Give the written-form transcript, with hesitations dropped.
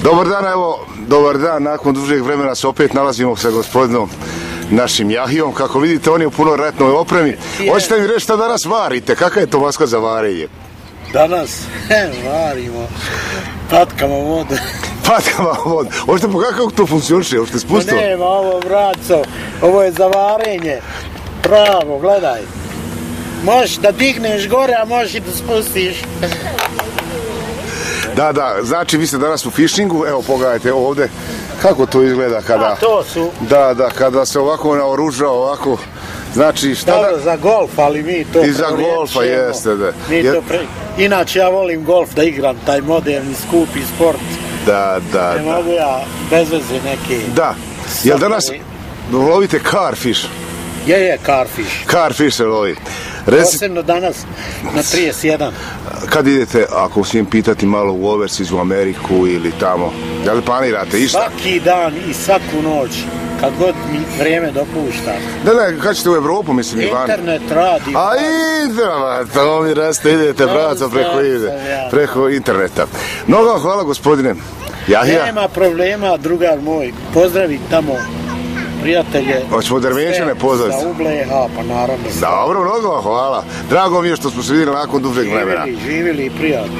Dobar dan, evo, dobar dan, nakon dužeg vremena se opet nalazimo sa gospodinom našim Jahijom. Kako vidite, on je u punoj ratnoj opremi. Hoćete mi reći šta danas varite? Kakva je to maska za varenje? Danas varimo patkama vode. Patkama vode. Hoćete po kako to funkcioniše? Hoćete spustiti? Nema ovo, braco, ovo je za varenje. Pravo, gledaj. Možeš da digneš gore, a možeš i da spustiš. Da, znači vi ste danas u fishingu, evo pogledajte ovdje kako to izgleda kada... A to su... Da, kada se ovako naoruža, ovako, znači šta da... Dobro, za golf, ali mi to... I za golfa, jeste, da. Inače ja volim golf da igram, taj moderni, skupi sport. Da. Ne mogu ja bez veze neke... Da, jel danas lovite carfish? Je, carfish. Carfish se lovi. Posebno danas na 31. Kad idete, ako smijem pitati, malo u overseas, u Ameriku ili tamo, da li planirate išta? Svaki dan i svaku noć, kad god mi vrijeme dopušta. Da, kad ćete u Evropu, mislim, Internet radi. A internet, to mi raste, idete, braco, preko interneta. Mnogo vam hvala, gospodine Jahija. Nema problema, drugar moj, pozdravi tamo prijatelje. Hoćemo Dervenčane pozdraviti. Sa Ubleha, pa naravno. Dobro, mnogo vam hvala. Drago mi je što smo se vidjeli nakon dužeg vremena. Živjeli i prijatno.